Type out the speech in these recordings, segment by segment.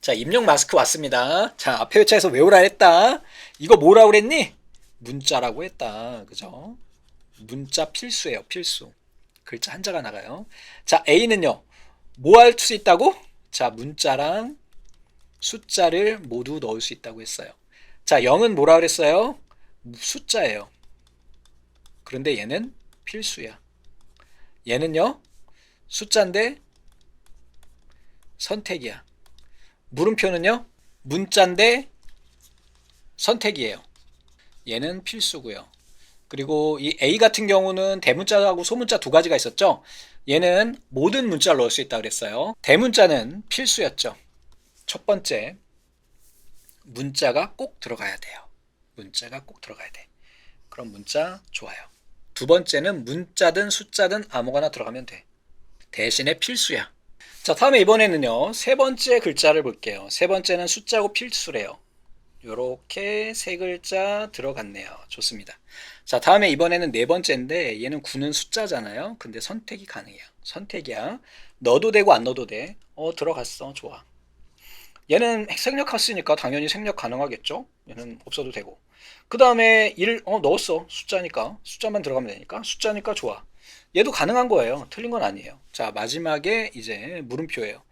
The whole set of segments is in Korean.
자, 입력 마스크 왔습니다. 자, 앞에 회차에서 외우라 했다. 이거 뭐라고 그랬니? 문자라고 했다. 그죠? 문자 필수예요, 필수. 글자 한자가 나가요. 자, A는요. 뭐 할 수 있다고? 자, 문자랑 숫자를 모두 넣을 수 있다고 했어요. 자, 0은 뭐라 그랬어요? 숫자예요. 그런데 얘는 필수야. 얘는요. 숫자인데 선택이야. 물음표는요. 문자인데 선택이에요. 얘는 필수고요. 그리고 이 A 같은 경우는 대문자하고 소문자 두 가지가 있었죠. 얘는 모든 문자를 넣을 수 있다고 그랬어요. 대문자는 필수였죠. 첫 번째, 문자가 꼭 들어가야 돼요. 문자가 꼭 들어가야 돼. 그럼 문자 좋아요. 두 번째는 문자든 숫자든 아무거나 들어가면 돼. 대신에 필수야. 자, 다음에 이번에는요. 세 번째 글자를 볼게요. 세 번째는 숫자고 필수래요. 요렇게 세 글자 들어갔네요. 좋습니다. 자, 다음에 이번에는 네 번째인데 얘는 9는 숫자잖아요. 근데 선택이 가능해요. 선택이야. 넣어도 되고 안 넣어도 돼. 들어갔어. 좋아. 얘는 생략했으니까 당연히 생략 가능하겠죠. 얘는 없어도 되고. 그 다음에 1 넣었어. 숫자니까. 숫자만 들어가면 되니까. 숫자니까 좋아. 얘도 가능한 거예요. 틀린 건 아니에요. 자, 마지막에 이제 물음표예요.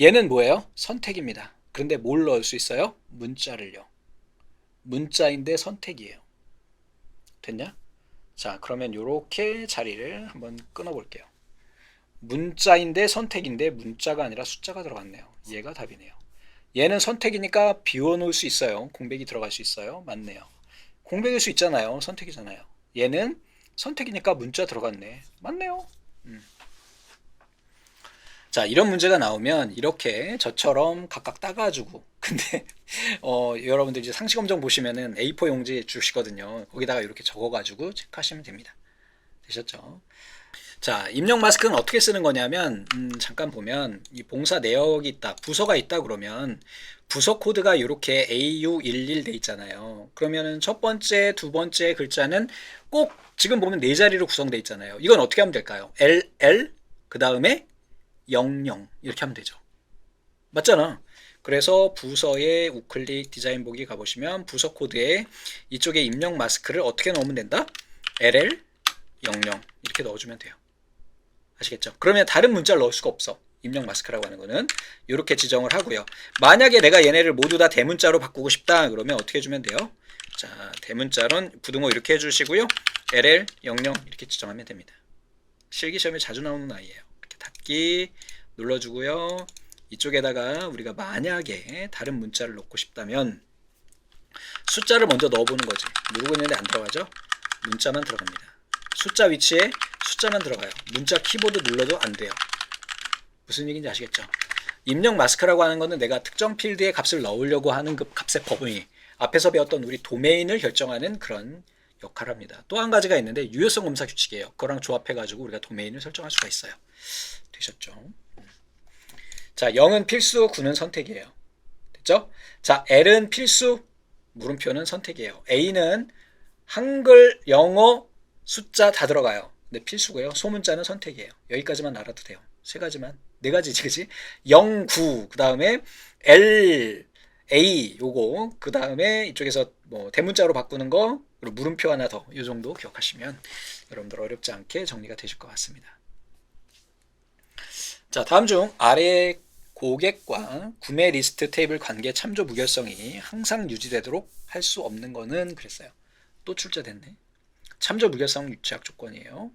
얘는 뭐예요? 선택입니다. 그런데 뭘 넣을 수 있어요? 문자를요. 문자인데 선택이에요. 됐냐? 자, 그러면 이렇게 자리를 한번 끊어볼게요. 문자인데 선택인데 문자가 아니라 숫자가 들어갔네요. 얘가 답이네요. 얘는 선택이니까 비워놓을 수 있어요. 공백이 들어갈 수 있어요. 맞네요. 공백일 수 있잖아요. 선택이잖아요. 얘는 선택이니까 문자 들어갔네. 맞네요. 자, 이런 문제가 나오면 이렇게 저처럼 각각 따가지고 근데 여러분들 이제 상시검정 보시면은 A4 용지 주시거든요. 거기다가 이렇게 적어가지고 체크하시면 됩니다. 되셨죠? 자, 입력 마스크는 어떻게 쓰는 거냐면 잠깐 보면 이 봉사 내역이 있다, 부서가 있다 그러면 부서 코드가 이렇게 AU11 돼 있잖아요. 그러면은 첫 번째, 두 번째 글자는 꼭 지금 보면 네 자리로 구성돼 있잖아요. 이건 어떻게 하면 될까요? LL 그 다음에 00 이렇게 하면 되죠. 맞잖아. 그래서 부서의 우클릭 디자인 보기 가보시면 부서 코드에 이쪽에 입력 마스크를 어떻게 넣으면 된다? LL 00 이렇게 넣어주면 돼요. 아시겠죠? 그러면 다른 문자를 넣을 수가 없어. 입력 마스크라고 하는 거는 이렇게 지정을 하고요. 만약에 내가 얘네를 모두 다 대문자로 바꾸고 싶다 그러면 어떻게 해주면 돼요? 자, 대문자론 부등호 이렇게 해주시고요. LL 00 이렇게 지정하면 됩니다. 실기시험에 자주 나오는 아이예요. 이렇게 닫기 눌러주고요. 이쪽에다가 우리가 만약에 다른 문자를 넣고 싶다면 숫자를 먼저 넣어보는 거지. 누르고 있는데 안 들어가죠? 문자만 들어갑니다. 숫자 위치에 숫자만 들어가요. 문자 키보드 눌러도 안 돼요. 무슨 얘기인지 아시겠죠? 입력 마스크라고 하는 거는 내가 특정 필드에 값을 넣으려고 하는 그 값의 범위, 앞에서 배웠던 우리 도메인을 결정하는 그런 역할을 합니다. 또 한 가지가 있는데 유효성 검사 규칙이에요. 그거랑 조합해가지고 우리가 도메인을 설정할 수가 있어요. 되셨죠? 자, 0은 필수, 9는 선택이에요. 됐죠? 자, L은 필수, 물음표는 선택이에요. A는 한글, 영어, 숫자 다 들어가요. 근데 필수고요. 소문자는 선택이에요. 여기까지만 알아도 돼요. 세 가지만. 네 가지지, 그지? 0, 9, 그 다음에 L, A, 요거, 그 다음에 이쪽에서 뭐 대문자로 바꾸는 거, 그리고 물음표 하나 더, 요 정도 기억하시면 여러분들 어렵지 않게 정리가 되실 것 같습니다. 자, 다음 중 아래 고객과 구매 리스트 테이블 관계 참조 무결성이 항상 유지되도록 할 수 없는 거는 그랬어요. 또 출제됐네. 참조 무결성 유치학 조건이에요.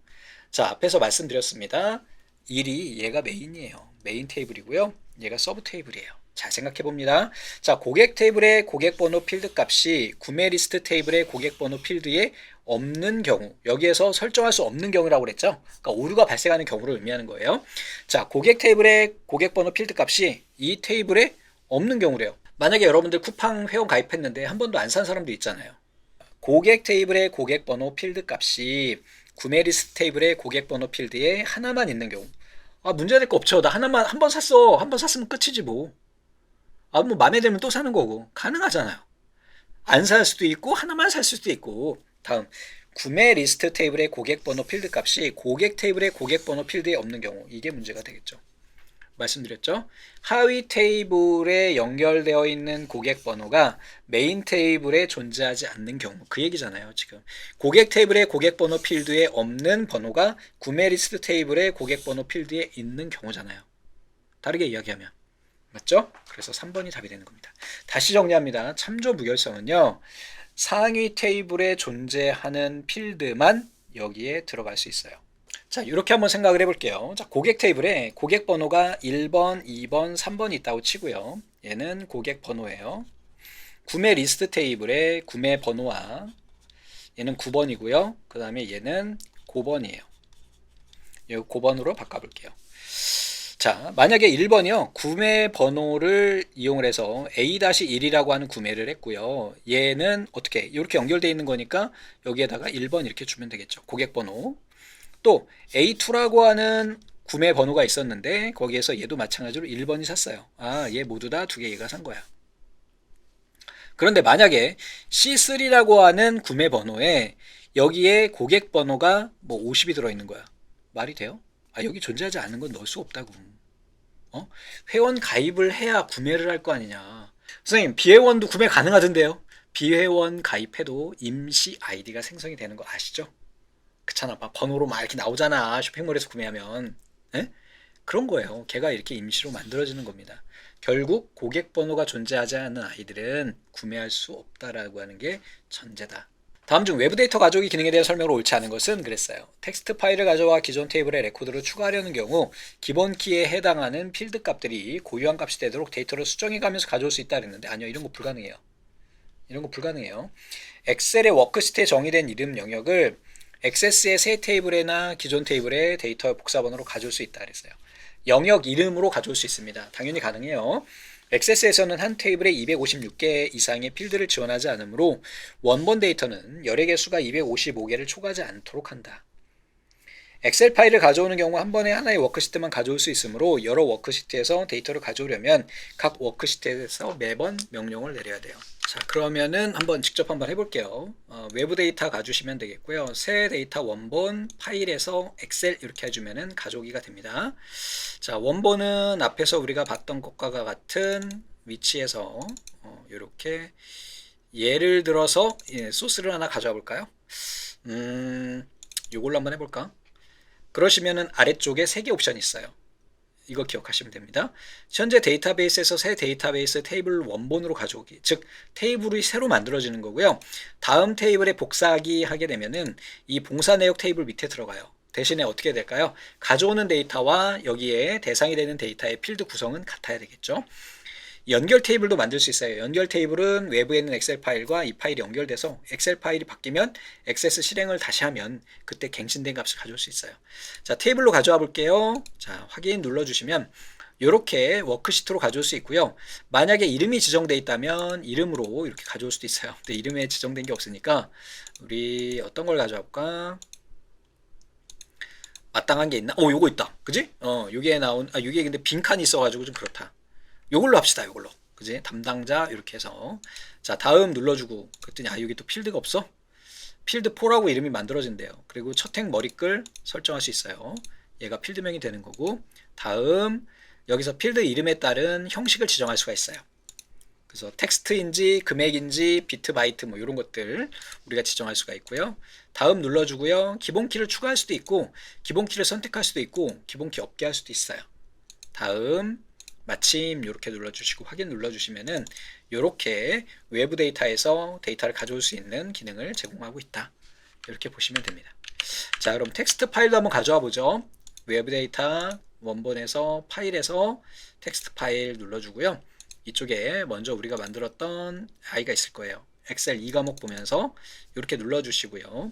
자, 앞에서 말씀드렸습니다. 1이 얘가 메인이에요. 메인 테이블이고요. 얘가 서브 테이블이에요. 잘 생각해 봅니다. 자, 고객 테이블의 고객 번호 필드 값이 구매 리스트 테이블의 고객 번호 필드에 없는 경우, 여기에서 설정할 수 없는 경우라고 그랬죠. 그러니까 오류가 발생하는 경우를 의미하는 거예요. 자, 고객 테이블의 고객 번호 필드 값이 이 테이블에 없는 경우래요. 만약에 여러분들 쿠팡 회원 가입했는데 한 번도 안 산 사람도 있잖아요. 고객 테이블의 고객 번호 필드 값이 구매 리스트 테이블의 고객 번호 필드에 하나만 있는 경우. 아, 문제될 거 없죠. 나 하나만 한 번 샀어. 한 번 샀으면 끝이지 뭐. 아, 뭐 마음에 들면 또 사는 거고. 가능하잖아요. 안 살 수도 있고 하나만 살 수도 있고. 다음, 구매 리스트 테이블의 고객 번호 필드 값이 고객 테이블의 고객 번호 필드에 없는 경우. 이게 문제가 되겠죠. 말씀드렸죠? 하위 테이블에 연결되어 있는 고객 번호가 메인 테이블에 존재하지 않는 경우, 그 얘기잖아요. 지금 고객 테이블의 고객 번호 필드에 없는 번호가 구매 리스트 테이블의 고객 번호 필드에 있는 경우잖아요. 다르게 이야기하면 맞죠? 그래서 3번이 답이 되는 겁니다. 다시 정리합니다. 참조 무결성은요, 상위 테이블에 존재하는 필드만 여기에 들어갈 수 있어요. 자, 이렇게 한번 생각을 해볼게요. 자, 고객 테이블에 고객 번호가 1번, 2번, 3번이 있다고 치고요. 얘는 고객 번호예요. 구매 리스트 테이블에 구매 번호와 얘는 9번이고요. 그 다음에 얘는 9번이에요. 이 9번으로 바꿔볼게요. 자, 만약에 1번이요. 구매 번호를 이용을 해서 A-1이라고 하는 구매를 했고요. 얘는 어떻게? 이렇게 연결되어 있는 거니까 여기에다가 1번 이렇게 주면 되겠죠. 고객 번호. 또 A2라고 하는 구매 번호가 있었는데 거기에서 얘도 마찬가지로 1번이 샀어요. 아, 얘 모두 다 두 개 얘가 산 거야. 그런데 만약에 C3라고 하는 구매 번호에 여기에 고객 번호가 뭐 50이 들어있는 거야. 말이 돼요? 아, 여기 존재하지 않는 건 넣을 수 없다고. 회원 가입을 해야 구매를 할 거 아니냐. 선생님, 비회원도 구매 가능하던데요? 비회원 가입해도 임시 아이디가 생성이 되는 거 아시죠? 그렇잖아. 막 번호로 막 이렇게 나오잖아. 쇼핑몰에서 구매하면. 에? 그런 거예요. 걔가 이렇게 임시로 만들어지는 겁니다. 결국 고객 번호가 존재하지 않는 아이들은 구매할 수 없다라고 하는 게 전제다. 다음 중 외부 데이터 가져오기 기능에 대한 설명으로 옳지 않은 것은 그랬어요. 텍스트 파일을 가져와 기존 테이블에 레코드를 추가하려는 경우 기본 키에 해당하는 필드 값들이 고유한 값이 되도록 데이터를 수정해 가면서 가져올 수 있다 그랬는데 아니요. 이런 거 불가능해요. 이런 거 불가능해요. 엑셀의 워크시트에 정의된 이름 영역을 액세스의 새 테이블이나 기존 테이블의 데이터 복사번호로 가져올 수 있다 그랬어요. 영역 이름으로 가져올 수 있습니다. 당연히 가능해요. 액세스에서는 한 테이블에 256개 이상의 필드를 지원하지 않으므로 원본 데이터는 열의 개수가 255개를 초과하지 않도록 한다. 엑셀 파일을 가져오는 경우 한 번에 하나의 워크시트만 가져올 수 있으므로 여러 워크시트에서 데이터를 가져오려면 각 워크시트에서 매번 명령을 내려야 돼요. 자, 그러면은 직접 한번 해볼게요. 외부 데이터 가주시면 되겠고요. 새 데이터 원본 파일에서 엑셀 이렇게 해주면은 가져오기가 됩니다. 자, 원본은 앞에서 우리가 봤던 것과 같은 위치에서 이렇게 예를 들어서 소스를 하나 가져와 볼까요? 요걸로 한번 해볼까? 그러시면은 아래쪽에 3개 옵션이 있어요. 이거 기억하시면 됩니다. 현재 데이터베이스에서 새 데이터베이스 테이블 원본으로 가져오기, 즉 테이블이 새로 만들어지는 거고요. 다음 테이블에 복사하기 하게 되면은 이 봉사 내역 테이블 밑에 들어가요. 대신에 어떻게 될까요? 가져오는 데이터와 여기에 대상이 되는 데이터의 필드 구성은 같아야 되겠죠. 연결 테이블도 만들 수 있어요. 연결 테이블은 외부에 있는 엑셀 파일과 이 파일이 연결돼서 엑셀 파일이 바뀌면 액세스 실행을 다시 하면 그때 갱신된 값을 가져올 수 있어요. 자, 테이블로 가져와 볼게요. 자, 확인 눌러주시면 이렇게 워크시트로 가져올 수 있고요. 만약에 이름이 지정되어 있다면 이름으로 이렇게 가져올 수도 있어요. 근데 이름에 지정된 게 없으니까 우리 어떤 걸 가져와 볼까? 마땅한 게 있나? 요거 있다. 그지? 요게 나온, 요게 근데 빈칸이 있어가지고 좀 그렇다. 요걸로 합시다. 요걸로. 그지? 담당자 이렇게 해서 자, 다음 눌러주고 그랬더니 여기 또 필드가 없어? 필드 4라고 이름이 만들어진대요. 그리고 첫 행 머리글 설정할 수 있어요. 얘가 필드명이 되는 거고 다음 여기서 필드 이름에 따른 형식을 지정할 수가 있어요. 그래서 텍스트인지 금액인지 비트 바이트 뭐 이런 것들 우리가 지정할 수가 있고요. 다음 눌러주고요. 기본키를 추가할 수도 있고 기본키를 선택할 수도 있고 기본키 없게 할 수도 있어요. 다음 마침 이렇게 눌러주시고 확인 눌러주시면은 이렇게 외부 데이터에서 데이터를 가져올 수 있는 기능을 제공하고 있다. 이렇게 보시면 됩니다. 자, 그럼 텍스트 파일도 한번 가져와 보죠. 외부 데이터 원본에서 파일에서 텍스트 파일 눌러주고요. 이쪽에 먼저 우리가 만들었던 아이가 있을 거예요. 엑셀 2과목 보면서 이렇게 눌러주시고요.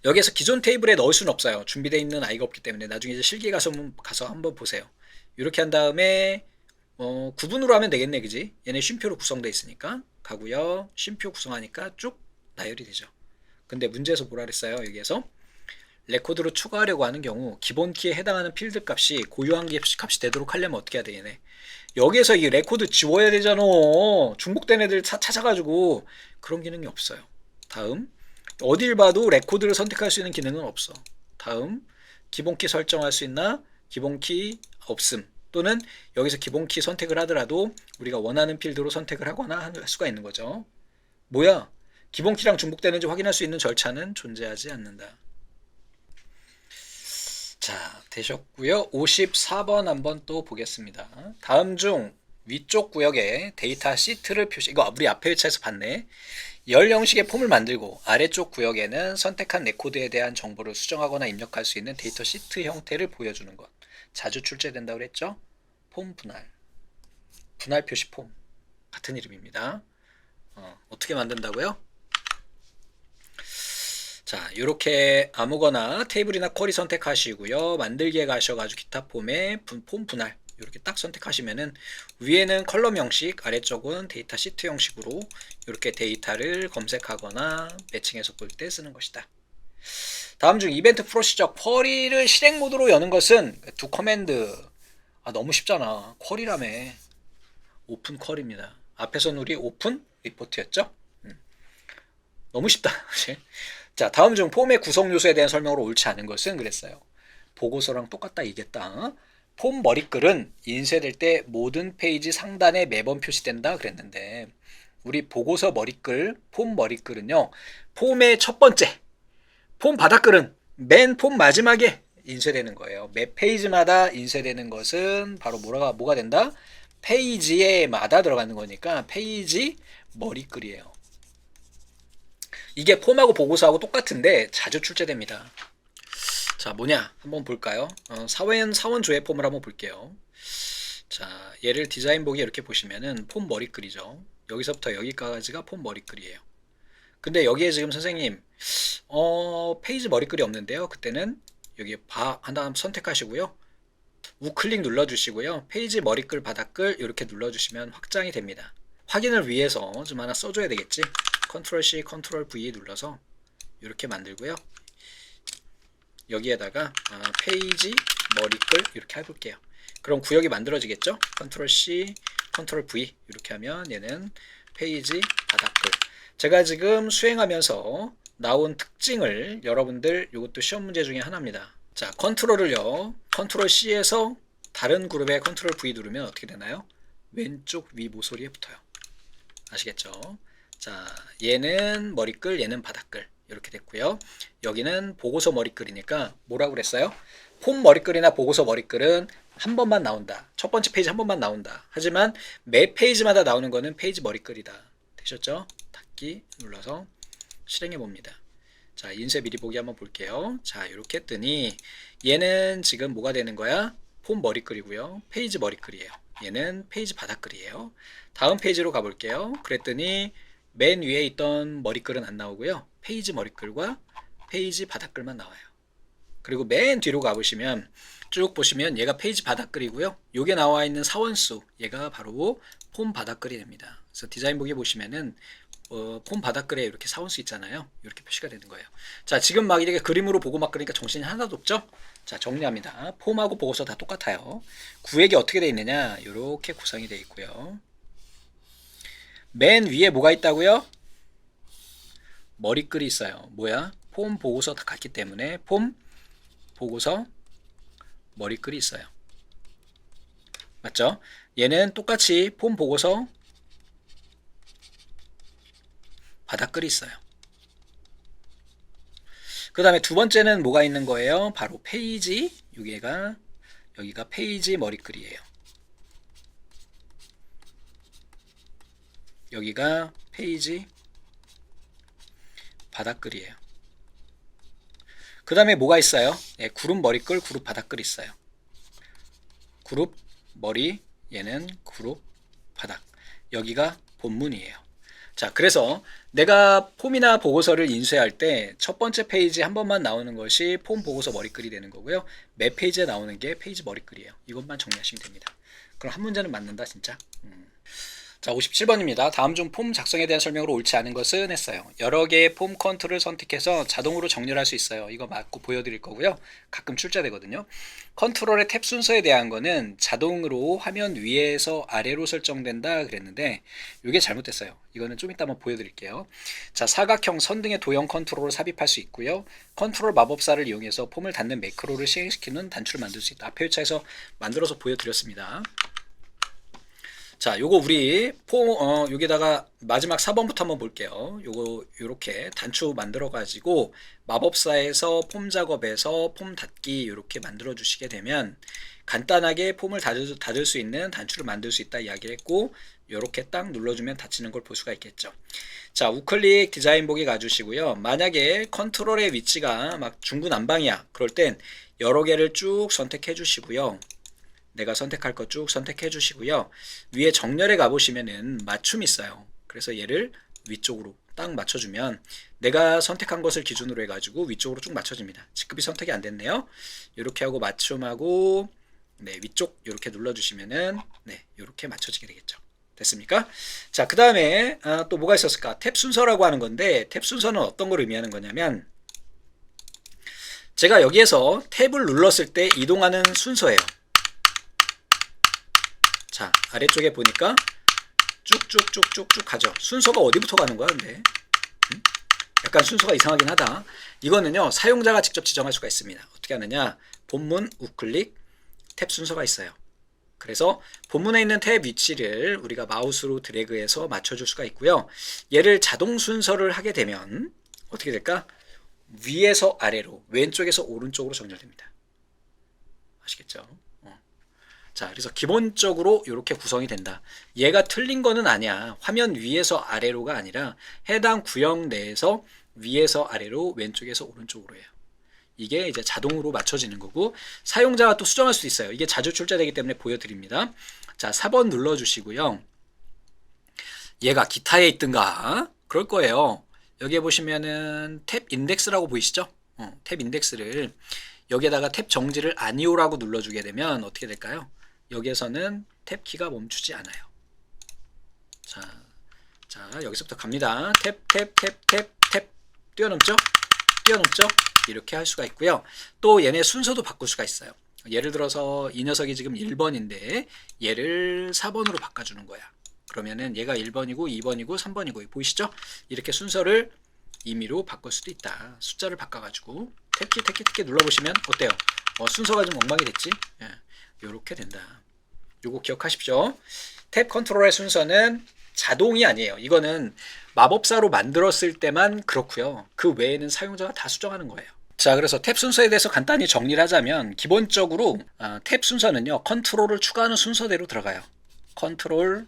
여기에서 기존 테이블에 넣을 수는 없어요. 준비되어 있는 아이가 없기 때문에 나중에 이제 실기 가서 한번 보세요. 이렇게 한 다음에 구분으로 하면 되겠네, 그지? 얘네 쉼표로 구성되어 있으니까 가고요. 쉼표 구성하니까 쭉 나열이 되죠. 근데 문제에서 뭐라 그랬어요? 여기에서 레코드로 추가하려고 하는 경우 기본 키에 해당하는 필드 값이 고유한 값이 되도록 하려면 어떻게 해야 되겠네? 여기에서 이 레코드 지워야 되잖아. 중복된 애들 찾아가지고 그런 기능이 없어요. 다음 어딜 봐도 레코드를 선택할 수 있는 기능은 없어. 다음 기본 키 설정할 수 있나? 기본키 없음. 또는 여기서 기본키 선택을 하더라도 우리가 원하는 필드로 선택을 하거나 할 수가 있는 거죠. 뭐야? 기본키랑 중복되는지 확인할 수 있는 절차는 존재하지 않는다. 자, 되셨고요. 54번 한번 또 보겠습니다. 다음 중 위쪽 구역에 데이터 시트를 표시, 이거 우리 앞에 회차에서 봤네. 열 형식의 폼을 만들고 아래쪽 구역에는 선택한 레코드에 대한 정보를 수정하거나 입력할 수 있는 데이터 시트 형태를 보여주는 것. 자주 출제된다고 그랬죠? 폼 분할. 분할 표시 폼. 같은 이름입니다. 어떻게 만든다고요? 자, 이렇게 아무거나 테이블이나 쿼리 선택하시고요. 만들기에 가셔가지고 기타 폼에 폼 분할 이렇게 딱 선택하시면은 위에는 컬럼 형식, 아래쪽은 데이터 시트 형식으로 이렇게 데이터를 검색하거나 매칭해서 볼 때 쓰는 것이다. 다음 중 이벤트 프로시저 쿼리를 실행 모드로 여는 것은 두 커맨드. 너무 쉽잖아. 쿼리라며. 오픈 쿼리입니다. 앞에서는 우리 오픈 리포트였죠? 너무 쉽다. 자, 다음 중 폼의 구성 요소에 대한 설명으로 옳지 않은 것은 그랬어요. 보고서랑 똑같다 이겠다. 폼 머리글은 인쇄될 때 모든 페이지 상단에 매번 표시된다 그랬는데 우리 보고서 머리글, 폼 머리글은요. 폼의 첫 번째, 폼 바닥글은 맨 폼 마지막에 인쇄되는 거예요. 매 페이지마다 인쇄되는 것은 바로 뭐가 된다? 페이지에마다 들어가는 거니까 페이지 머리글이에요. 이게 폼하고 보고서하고 똑같은데 자주 출제됩니다. 자, 뭐냐 한번 볼까요? 사원 조회 폼을 한번 볼게요. 자, 얘를 디자인 보기 이렇게 보시면은 폼 머리글이죠. 여기서부터 여기까지가 폼 머리글이에요. 근데 여기에 지금 선생님 페이지 머리글이 없는데요. 그때는 여기 하나 선택하시고요. 우클릭 눌러주시고요. 페이지 머리글 바닥글 이렇게 눌러주시면 확장이 됩니다. 확인을 위해서 좀 하나 써줘야 되겠지. 컨트롤 C, 컨트롤 V 눌러서 이렇게 만들고요. 여기에다가 페이지 머리글 이렇게 해볼게요. 그럼 구역이 만들어지겠죠? 컨트롤 C, 컨트롤 V 이렇게 하면 얘는 페이지 바닥글. 제가 지금 수행하면서 나온 특징을 여러분들 이것도 시험 문제 중에 하나입니다. 자, 컨트롤을요. 컨트롤 C에서 다른 그룹에 컨트롤 V 누르면 어떻게 되나요? 왼쪽 위 모서리에 붙어요. 아시겠죠? 자, 얘는 머리글, 얘는 바닥글 이렇게 됐고요. 여기는 보고서 머리글이니까 뭐라고 그랬어요? 폼 머리글이나 보고서 머리글은 한 번만 나온다. 첫 번째 페이지 한 번만 나온다. 하지만 매 페이지마다 나오는 거는 페이지 머리글이다. 되셨죠? 닫기 눌러서 실행해 봅니다. 자, 인쇄 미리 보기 한번 볼게요. 자, 이렇게 했더니 얘는 지금 뭐가 되는 거야? 폼 머리글이고요. 페이지 머리글이에요. 얘는 페이지 바닥글이에요. 다음 페이지로 가볼게요. 그랬더니 맨 위에 있던 머리글은 안 나오고요. 페이지 머리글과 페이지 바닥글만 나와요. 그리고 맨 뒤로 가보시면 쭉 보시면 얘가 페이지 바닥글이고요. 요게 나와 있는 사원수 얘가 바로 폼 바닥글이 됩니다. 그래서 디자인 보기 보시면은 폼 바닥글에 이렇게 사원수 있잖아요. 이렇게 표시가 되는 거예요. 자, 지금 막 이렇게 그림으로 보고 막 그러니까 정신이 하나도 없죠? 자, 정리합니다. 폼하고 보고서 다 똑같아요. 구획이 어떻게 되어 있느냐? 이렇게 구성이 되어 있고요. 맨 위에 뭐가 있다고요? 머리글이 있어요. 뭐야? 폼 보고서 다 같기 때문에 폼 보고서 머리글이 있어요. 맞죠? 얘는 똑같이 폼 보고서 바닥글이 있어요. 그 다음에 두 번째는 뭐가 있는 거예요? 바로 페이지. 여기가 페이지 머리글이에요. 여기가 페이지 바닥글이에요. 그 다음에 뭐가 있어요? 네, 그룹 머리글, 그룹 바닥글 있어요. 그룹 머리, 얘는 그룹 바닥. 여기가 본문이에요. 자, 그래서 내가 폼이나 보고서를 인쇄할 때 첫 번째 페이지 한 번만 나오는 것이 폼 보고서 머리글이 되는 거고요. 매 페이지에 나오는 게 페이지 머리글이에요. 이것만 정리하시면 됩니다. 그럼 한 문제는 맞는다 진짜. 자, 57번입니다. 다음 중 폼 작성에 대한 설명으로 옳지 않은 것은 했어요. 여러 개의 폼 컨트롤을 선택해서 자동으로 정렬할 수 있어요. 이거 맞고 보여드릴 거고요. 가끔 출제되거든요. 컨트롤의 탭 순서에 대한 거는 자동으로 화면 위에서 아래로 설정된다 그랬는데 이게 잘못됐어요. 이거는 좀 이따 한번 보여드릴게요. 자, 사각형, 선 등의 도형 컨트롤을 삽입할 수 있고요. 컨트롤 마법사를 이용해서 폼을 닫는 매크로를 시행시키는 단추를 만들 수 있다. 앞에 회차에서 만들어서 보여드렸습니다. 자, 요거 우리 여기다가 마지막 4번부터 한번 볼게요. 요거 요렇게 단추 만들어 가지고 마법사에서 폼 작업에서 폼 닫기 요렇게 만들어 주시게 되면 간단하게 폼을 닫을 수 있는 단추를 만들 수 있다 이야기를 했고, 요렇게 딱 눌러주면 닫히는 걸 볼 수가 있겠죠. 자, 우클릭 디자인 보기 가주시고요. 만약에 컨트롤의 위치가 막 중구난방이야, 그럴 땐 여러 개를 쭉 선택해 주시고요. 내가 선택할 거 쭉 선택해 주시고요. 위에 정렬에 가보시면은 맞춤이 있어요. 그래서 얘를 위쪽으로 딱 맞춰주면 내가 선택한 것을 기준으로 해가지고 위쪽으로 쭉 맞춰집니다. 직급이 선택이 안 됐네요. 이렇게 하고 맞춤하고 네, 위쪽 이렇게 눌러주시면은 네, 이렇게 맞춰지게 되겠죠. 됐습니까? 자, 그 다음에 또 뭐가 있었을까? 탭 순서라고 하는 건데, 탭 순서는 어떤 걸 의미하는 거냐면 제가 여기에서 탭을 눌렀을 때 이동하는 순서예요. 자, 아래쪽에 보니까 쭉쭉쭉쭉쭉 가죠. 순서가 어디부터 가는 거야, 근데? 약간 순서가 이상하긴 하다. 이거는요, 사용자가 직접 지정할 수가 있습니다. 어떻게 하느냐? 본문, 우클릭, 탭 순서가 있어요. 그래서 본문에 있는 탭 위치를 우리가 마우스로 드래그해서 맞춰줄 수가 있고요. 얘를 자동 순서를 하게 되면 어떻게 될까? 위에서 아래로, 왼쪽에서 오른쪽으로 정렬됩니다. 아시겠죠? 자, 그래서 기본적으로 이렇게 구성이 된다. 얘가 틀린 거는 아니야. 화면 위에서 아래로가 아니라 해당 구역 내에서 위에서 아래로, 왼쪽에서 오른쪽으로 해요. 이게 이제 자동으로 맞춰지는 거고, 사용자가 또 수정할 수도 있어요. 이게 자주 출제되기 때문에 보여드립니다. 자, 4번 눌러주시고요. 얘가 기타에 있든가 그럴 거예요. 여기에 보시면은 탭 인덱스라고 보이시죠? 탭 인덱스를 여기에다가 탭 정지를 아니오라고 눌러주게 되면 어떻게 될까요? 여기에서는 탭 키가 멈추지 않아요. 자, 여기서부터 갑니다. 탭 뛰어넘죠? 이렇게 할 수가 있고요. 또 얘네 순서도 바꿀 수가 있어요. 예를 들어서 이 녀석이 지금 1번인데 얘를 4번으로 바꿔주는 거야. 그러면은 얘가 1번이고 2번이고 3번이고 보이시죠? 이렇게 순서를 임의로 바꿀 수도 있다. 숫자를 바꿔가지고 탭키 눌러보시면 어때요? 순서가 좀 엉망이 됐지? 이렇게 된다. 요거 기억하십시오. 탭 컨트롤의 순서는 자동이 아니에요. 이거는 마법사로 만들었을 때만 그렇고요. 그 외에는 사용자가 다 수정하는 거예요. 자, 그래서 탭 순서에 대해서 간단히 정리를 하자면 기본적으로 탭 순서는요, 컨트롤을 추가하는 순서대로 들어가요. 컨트롤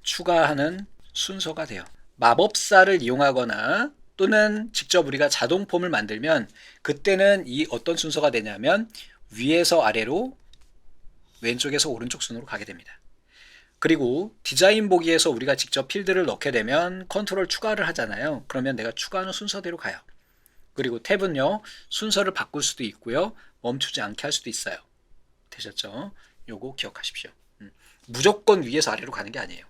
추가하는 순서가 돼요. 마법사를 이용하거나 또는 직접 우리가 자동 폼을 만들면 그때는 이 어떤 순서가 되냐면 위에서 아래로, 왼쪽에서 오른쪽 순으로 가게 됩니다. 그리고 디자인 보기에서 우리가 직접 필드를 넣게 되면 컨트롤 추가를 하잖아요. 그러면 내가 추가하는 순서대로 가요. 그리고 탭은요, 순서를 바꿀 수도 있고요, 멈추지 않게 할 수도 있어요. 되셨죠? 요거 기억하십시오. 무조건 위에서 아래로 가는 게 아니에요.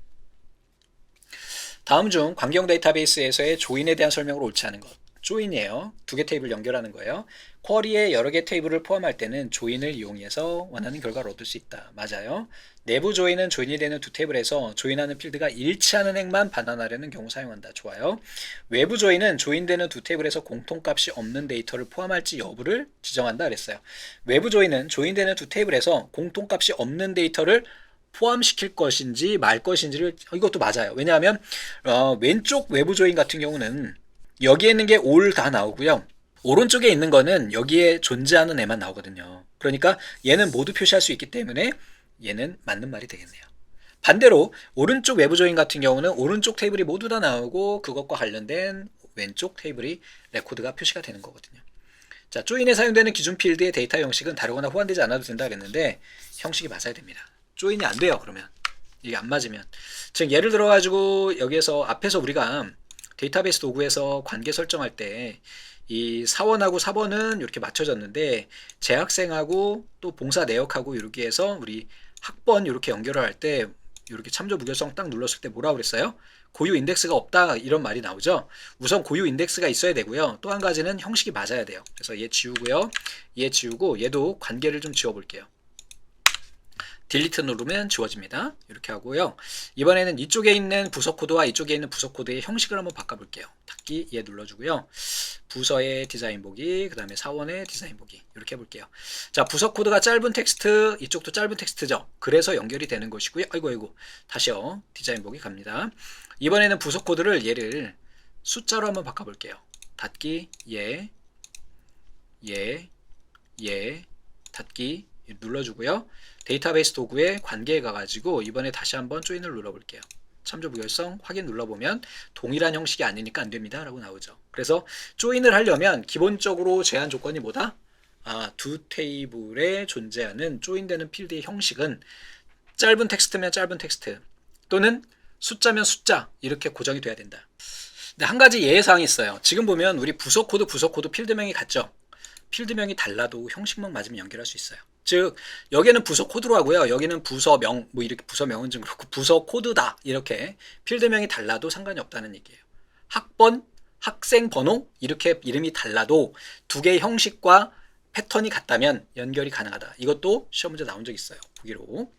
다음 중 관계형 데이터베이스에서의 조인에 대한 설명으로 옳지 않은 것. 조인이에요. 두 개 테이블 연결하는 거예요. 쿼리에 여러 개 테이블을 포함할 때는 조인을 이용해서 원하는 결과를 얻을 수 있다. 맞아요. 내부 조인은 조인이 되는 두 테이블에서 조인하는 필드가 일치하는 행만 반환하려는 경우 사용한다. 좋아요. 외부 조인은 조인되는 두 테이블에서 공통값이 없는 데이터를 포함할지 여부를 지정한다 그랬어요. 외부 조인은 조인되는 두 테이블에서 공통값이 없는 데이터를 포함시킬 것인지 말 것인지를, 이것도 맞아요. 왜냐하면 왼쪽 외부 조인 같은 경우는 여기에 있는 게 올 다 나오고요, 오른쪽에 있는 거는 여기에 존재하는 애만 나오거든요. 그러니까 얘는 모두 표시할 수 있기 때문에 얘는 맞는 말이 되겠네요. 반대로 오른쪽 외부 조인 같은 경우는 오른쪽 테이블이 모두 다 나오고 그것과 관련된 왼쪽 테이블이 레코드가 표시가 되는 거거든요. 자, 조인에 사용되는 기준 필드의 데이터 형식은 다르거나 호환되지 않아도 된다 그랬는데 형식이 맞아야 됩니다. 조인이 안 돼요. 그러면 이게 안 맞으면, 즉 예를 들어 가지고 여기에서 앞에서 우리가 데이터베이스 도구에서 관계 설정할 때 이 사원하고 4번은 이렇게 맞춰졌는데 재학생하고 또 봉사 내역하고 이렇게 해서 우리 학번 이렇게 연결을 할 때 이렇게 참조 무결성 딱 눌렀을 때 뭐라고 그랬어요? 고유 인덱스가 없다 이런 말이 나오죠. 우선 고유 인덱스가 있어야 되고요. 또 한 가지는 형식이 맞아야 돼요. 그래서 얘 지우고요. 얘 지우고 얘도 관계를 좀 지워볼게요. 딜리트 누르면 지워집니다. 이렇게 하고요. 이번에는 이쪽에 있는 부서 코드와 이쪽에 있는 부서 코드의 형식을 한번 바꿔볼게요. 닫기 얘 눌러주고요. 부서의 디자인 보기, 그 다음에 사원의 디자인 보기 이렇게 해볼게요. 자, 부서 코드가 짧은 텍스트, 이쪽도 짧은 텍스트죠. 그래서 연결이 되는 것이고요. 아이고 다시요. 디자인 보기 갑니다. 이번에는 부서 코드를 얘를 숫자로 한번 바꿔볼게요. 닫기 얘 닫기 눌러주고요. 데이터베이스 도구에 관계에 가가지고 이번에 다시 한번 조인을 눌러볼게요. 참조 무결성 확인 눌러보면 동일한 형식이 아니니까 안됩니다 라고 나오죠. 그래서 조인을 하려면 기본적으로 제한 조건이 뭐다? 두 테이블에 존재하는 조인되는 필드의 형식은 짧은 텍스트면 짧은 텍스트 또는 숫자면 숫자 이렇게 고정이 돼야 된다. 근데 한 가지 예외사항이 있어요. 지금 보면 우리 부서 코드 필드명이 같죠? 필드명이 달라도 형식만 맞으면 연결할 수 있어요. 즉 여기는 부서 코드로 하고요. 여기는 부서명 뭐 이렇게 부서명은 좀 그렇고 부서 코드다 이렇게 필드명이 달라도 상관이 없다는 얘기예요. 학번, 학생 번호 이렇게 이름이 달라도 두 개의 형식과 패턴이 같다면 연결이 가능하다. 이것도 시험 문제 나온 적 있어요. 보기로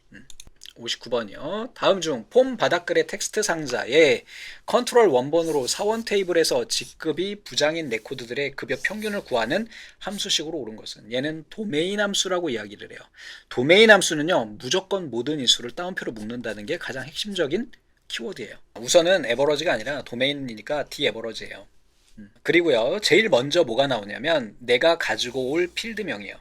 59번이요. 다음 중 폼 바닥글의 텍스트 상자에 컨트롤 원본으로 사원 테이블에서 직급이 부장인 레코드들의 급여 평균을 구하는 함수식으로 옳은 것은 얘는 도메인 함수라고 이야기를 해요. 도메인 함수는요 무조건 모든 인수를 따옴표로 묶는다는 게 가장 핵심적인 키워드예요. 우선은 에버러지가 아니라 도메인이니까 디에버러지예요. 그리고요 제일 먼저 뭐가 나오냐면 내가 가지고 올 필드명이에요.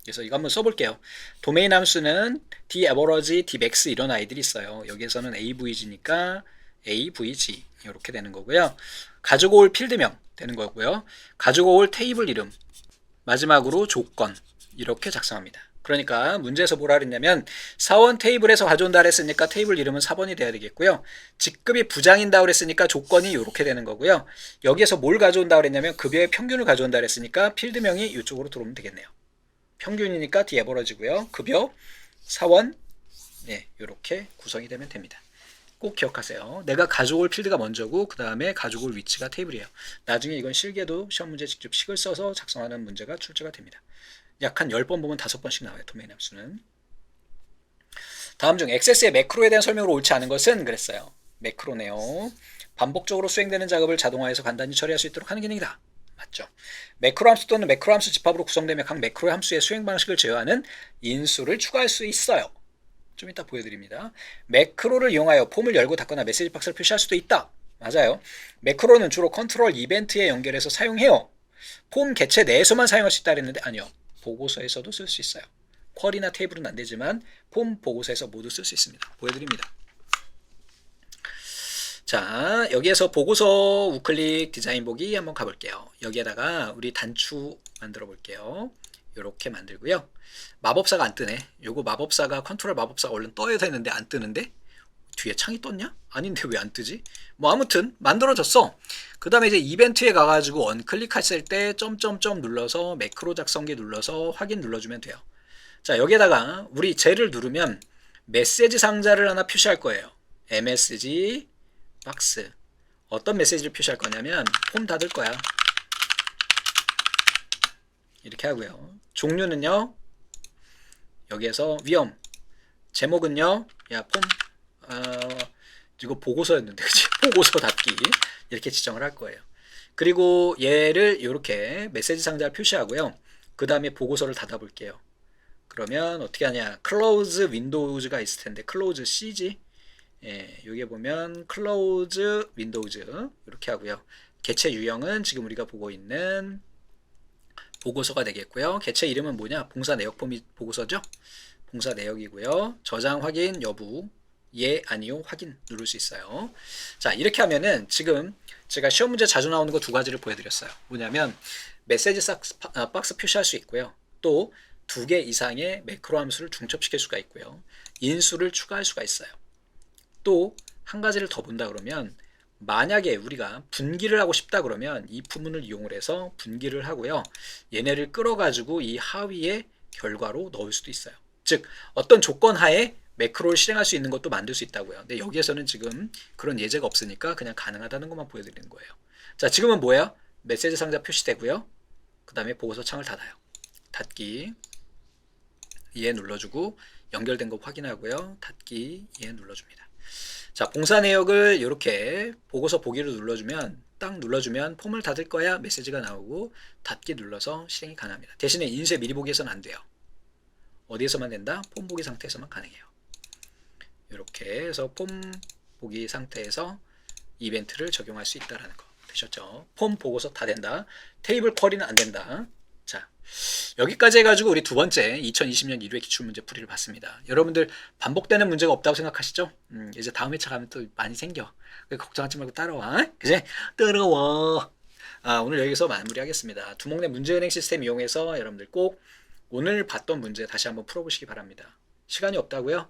그래서 이거 한번 써볼게요. 도메인 함수는 daverage, dmax 이런 아이들이 있어요. 여기에서는 avg니까 avg 이렇게 되는 거고요. 가지고 올 필드명 되는 거고요. 가지고 올 테이블 이름 마지막으로 조건 이렇게 작성합니다. 그러니까 문제에서 뭐라 그랬냐면 사원 테이블에서 가져온다 그랬으니까 테이블 이름은 4번이 돼야 되겠고요. 직급이 부장인다 그랬으니까 조건이 이렇게 되는 거고요. 여기에서 뭘 가져온다 그랬냐면 급여의 평균을 가져온다 그랬으니까 필드명이 이쪽으로 들어오면 되겠네요. 평균이니까 디에버러지고요. 급여, 사원, 이렇게 구성이 되면 됩니다. 꼭 기억하세요. 내가 가져올 필드가 먼저고 그 다음에 가져올 위치가 테이블이에요. 나중에 이건 실기에도 시험 문제 직접 식을 써서 작성하는 문제가 출제가 됩니다. 약 한 10번 보면 5번씩 나와요. 도메인 함수는. 다음 중 XS의 매크로에 대한 설명으로 옳지 않은 것은 그랬어요. 매크로네요. 반복적으로 수행되는 작업을 자동화해서 간단히 처리할 수 있도록 하는 기능이다. 맞죠. 매크로 함수 또는 매크로 함수 집합으로 구성되며 각 매크로 함수의 수행 방식을 제어하는 인수를 추가할 수 있어요. 좀 이따 보여드립니다. 매크로를 이용하여 폼을 열고 닫거나 메시지 박스를 표시할 수도 있다. 맞아요. 매크로는 주로 컨트롤 이벤트에 연결해서 사용해요. 폼 개체 내에서만 사용할 수 있다 그랬는데 아니요. 보고서에서도 쓸 수 있어요. 쿼리나 테이블은 안 되지만 폼 보고서에서 모두 쓸 수 있습니다. 보여드립니다. 자, 여기에서 보고서 우클릭 디자인 보기 한번 가볼게요. 여기에다가 우리 단추 만들어 볼게요. 이렇게 만들고요. 마법사가 안 뜨네. 요거 마법사가 컨트롤 마법사가 얼른 떠야 되는데 안 뜨는데 뒤에 창이 떴냐? 아닌데 왜 안 뜨지? 뭐 아무튼 만들어졌어. 그 다음에 이제 이벤트에 가가지고 언클릭했을 때 점점점 눌러서 매크로 작성기 눌러서 확인 눌러주면 돼요. 자, 여기에다가 우리 젤을 누르면 메시지 상자를 하나 표시할 거예요. MSG 박스. 어떤 메시지를 표시할 거냐면 폼 닫을 거야. 이렇게 하고요. 종류는요. 여기에서 위험. 제목은요. 야, 폼 이거 보고서였는데 그치? 보고서 닫기 이렇게 지정을 할 거예요. 그리고 얘를 이렇게 메시지 상자를 표시하고요. 그 다음에 보고서를 닫아 볼게요. 그러면 어떻게 하냐? close windows가 있을 텐데 close CG 여기에 보면 close windows 이렇게 하고요. 개체 유형은 지금 우리가 보고 있는 보고서가 되겠고요. 개체 이름은 뭐냐? 봉사 내역 폼이 보고서죠? 봉사 내역이고요. 저장 확인 여부 예 아니요 확인 누를 수 있어요. 자, 이렇게 하면은 지금 제가 시험 문제 자주 나오는 거 두 가지를 보여드렸어요. 뭐냐면 메시지 박스 표시할 수 있고요. 또 2개 이상의 매크로 함수를 중첩시킬 수가 있고요. 인수를 추가할 수가 있어요. 또 한 가지를 더 본다 그러면 만약에 우리가 분기를 하고 싶다 그러면 이 부분을 이용을 해서 분기를 하고요. 얘네를 끌어가지고 이 하위에 결과로 넣을 수도 있어요. 즉 어떤 조건 하에 매크로를 실행할 수 있는 것도 만들 수 있다고요. 근데 여기에서는 지금 그런 예제가 없으니까 그냥 가능하다는 것만 보여드리는 거예요. 자, 지금은 뭐예요? 메시지 상자 표시되고요. 그 다음에 보고서 창을 닫아요. 닫기, 이해 눌러주고 연결된 거 확인하고요. 닫기, 이해 눌러줍니다. 자, 봉사 내역을 이렇게 보고서 보기로 눌러주면 딱 눌러주면 폼을 닫을 거야 메시지가 나오고 닫기 눌러서 실행이 가능합니다. 대신에 인쇄 미리 보기에서는 안 돼요. 어디에서만 된다? 폼 보기 상태에서만 가능해요. 이렇게 해서 폼 보기 상태에서 이벤트를 적용할 수 있다는 거 되셨죠? 폼 보고서 다 된다. 테이블 쿼리는 안 된다. 자, 여기까지 해가지고 우리 두 번째 2020년 1회 기출문제 풀이를 봤습니다. 여러분들 반복되는 문제가 없다고 생각하시죠? 이제 다음 회차 가면 또 많이 생겨. 걱정하지 말고 따라와. 그지? 따라와. 오늘 여기서 마무리하겠습니다. 두목내 문제은행 시스템 이용해서 여러분들 꼭 오늘 봤던 문제 다시 한번 풀어보시기 바랍니다. 시간이 없다고요?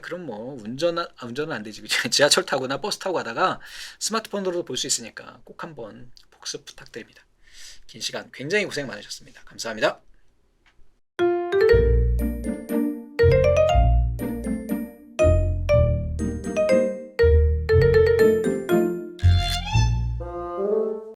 그럼 뭐 운전은 안 되지. 지하철 타거나 버스 타고 가다가 스마트폰으로도 볼 수 있으니까 꼭 한번 복습 부탁드립니다. 긴 시간 굉장히 고생 많으셨습니다. 감사합니다.